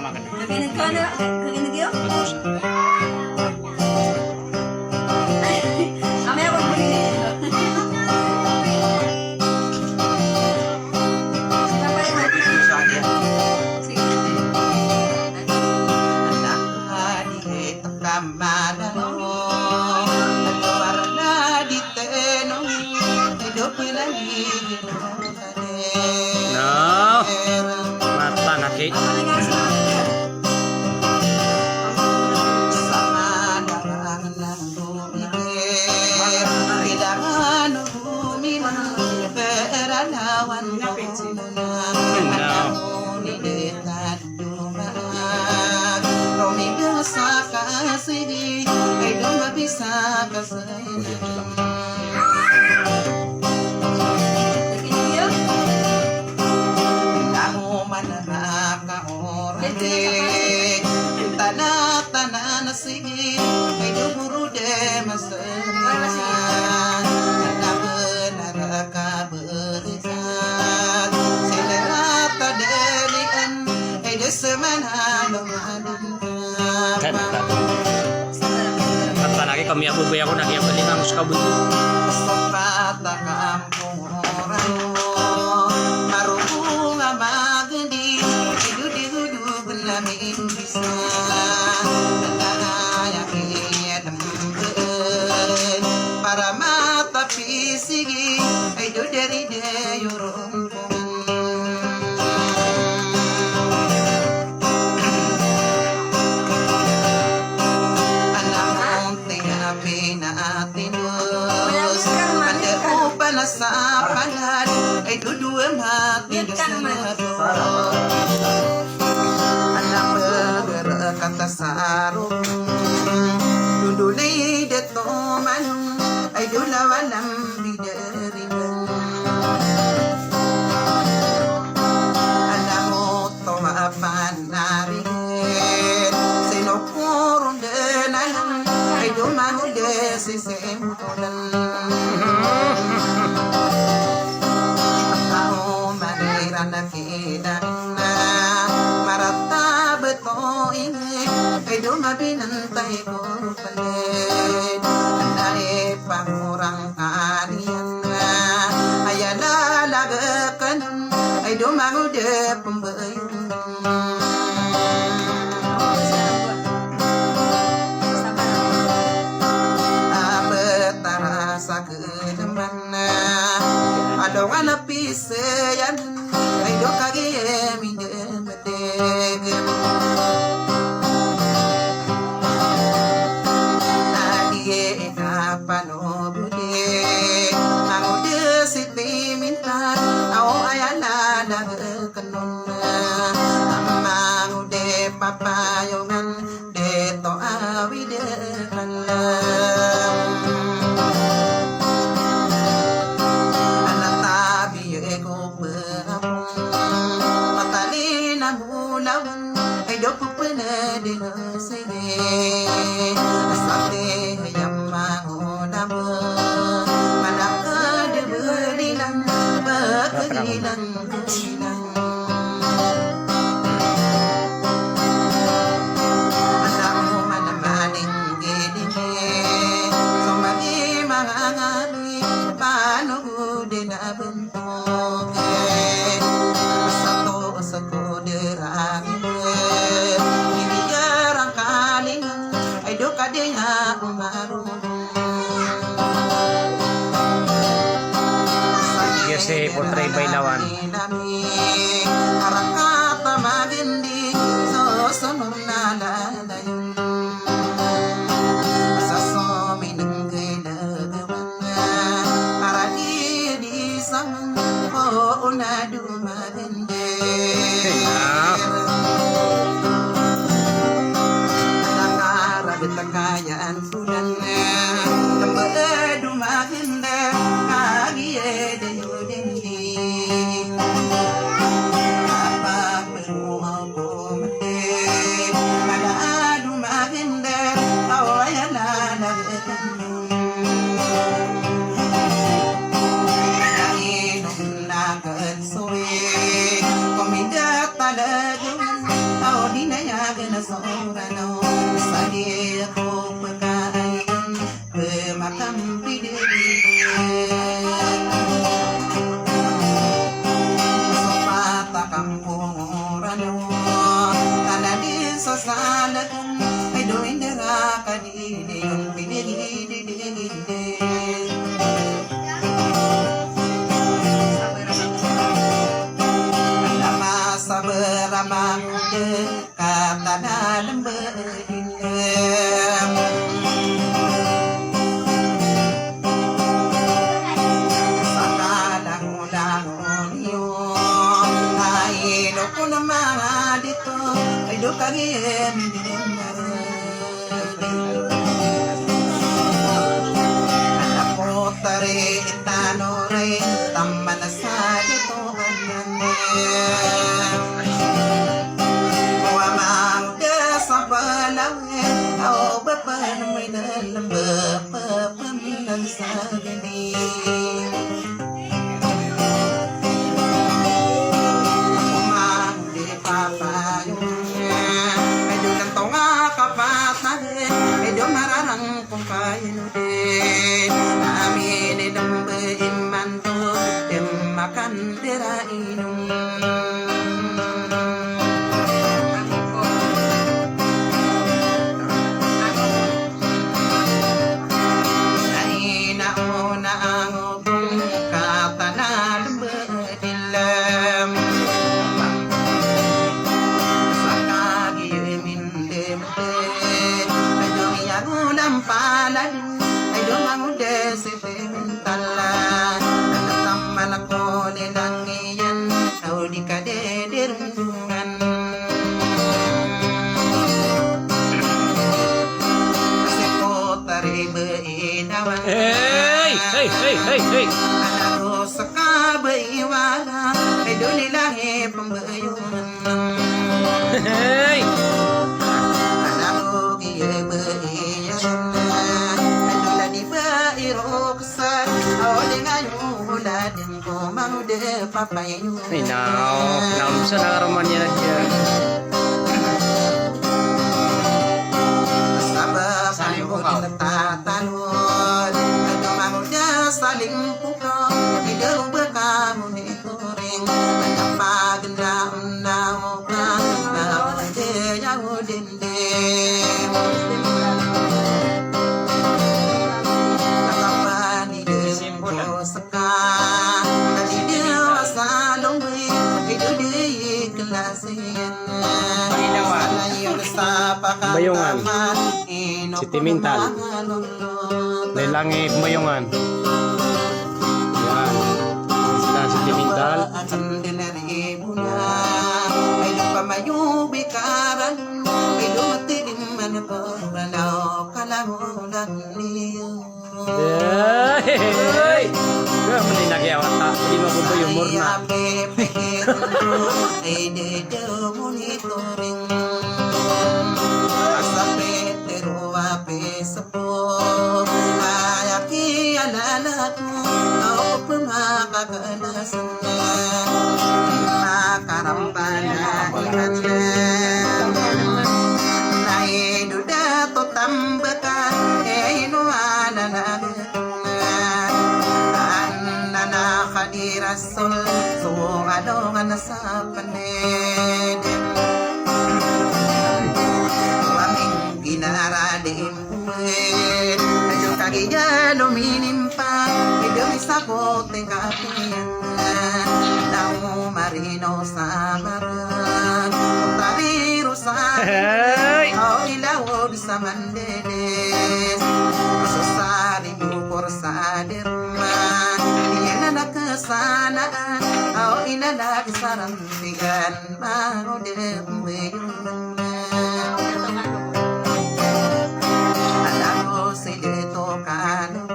makan. Kaginig ka na. Kaginig yun? Bagus. Kami ako magbuli. No. Mata naki. Tanah-tanah nasi, hidup buru deh masalah. Tak benar kaberizat, selera tak delikan, hidup semana Kan. Mata naki kami aku bayar aku naki apa ni kamu suka bu. Sopat kampung orang, marung amagendi, hidup di hidup belami bisa. Para mata pisigi, hidup dari dayurung. Nasapanan ay dudua mati anak bergerak kata sarung duduli deto manung ay dulawalam bideriman anak moto maafan narin sinopurun denanang ay dumangu desisempulan marata beto ini hidup mabinantay ko palit anay pangurang arian ayan lalagakan ay dumangude pembayun abetara sa kedeman adongan pisayan ay do kage minde medeg adie ena panobude angude siti minta au ayana dagkenon amangude papayongan deto awide kalam ay do pupena de no sige asate hayam MANGODA Pa manaka de berilang bakerilang kerilang anamu manamaning gedine somagi mangangali panugu de na bentuk satu satu derang kadenya umaru Iya si Putri Bailawan. Arakata magindi sosunun naladayun saso minenggay lagawan aradi di sang o unadu magindi kekayaan sudan tembedu magenda kagie deyudendi apa perlu aku mati pada adu magenda awayana nagetemu inung naget suwe komida talagun au di Inayagan na sa orano Sali ako pagkain Pemakampidin Sopata kang orano Taladin sa salagan Ay doon nira kanini Yung pinigididididid Sa beramang kata dalam berindam Sakalang-ulang yun Ay ko na mga dito Ay do kagiem Anak mo tari itano rin Tama na sa dito May nalamba papaminang sa galing Umangdi papayongan Ay doon ang tonga kapatahin Ay doon mararang kung kain ulit Amin ay dambahin man to Makan tira inong Hey! Anak sa kabaiwala Ay doon nilahi pambayunan Hey! Anak ko kaya baiyan Ay doon di ba iroksan Awali ngayon uladin ko Manggoda Pa payongan Ay, naon sa nakaroman niya na dyan. Sabab ko nagtatanod Ay Manggoda saling puka Hidaw ba ka mo nito rin Nagpagandaan na mo ka Nakakadaya mo dindim Nakapanigim ko sa ka Nalidiwa sa lungwi Ay dudig klasiyan Salayon sa Bayongan. pakataman Si Timintal. Lelangi payongan. Yan. Sila si Timintal. At sandinari mo na Ay lupamayubi karan Ay lumatilim man ito Malaw kalamulang niyo Hey! Hindi nagyawat ta. Hindi mabuboy humor na. Ay dedo monitoring Asa Petero ape sa po Ay aki alala ko Ako pumakakalasan na Makarambana ilan na Naiduda to tambakan Eh inuala na Nakadirasul So ano nga nasa paned Aming ginaradim puwet Medyo kagiya luminim pa Medyo isakot ng kapiyan Nau marino sa marag Tabiro sa O ilawod sa mandeles Susari bukor sa derma Nakasanaan Ao inalag sa rantigan Manggoda payongan Alam ko silito kanong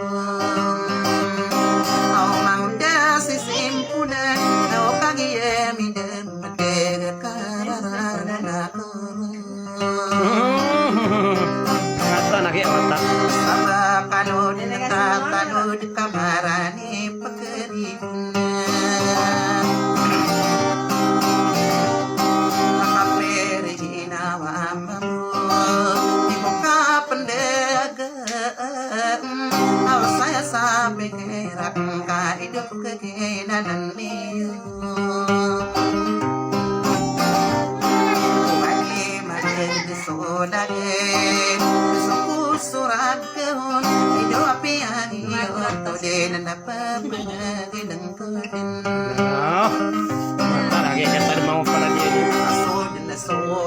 Ao Manggoda sisimpunan Ao kagiyamidan Magkakararan ako Ata nagyawat ta. Sabab kalod natatanod kamarani pagkaribunan Nakaperihina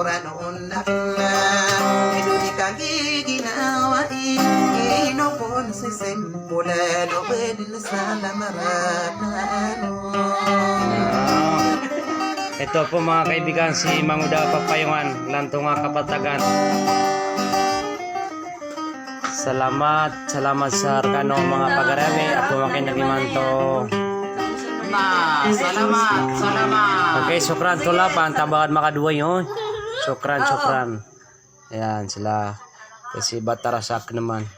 mura noon na ito di kagiginawa inopon si simpulan o pwede na sa lamaran Ito po mga kaibigan, si MANGODA Pa payongan, lanto nga kapatagan. Salamat sa kano mga pagarami at pumakin na gimanto. Salamat. Okay, sukran tulapan, tabakan makaduwa yun. Sukran. Ayan sila. Kasi batarasak naman.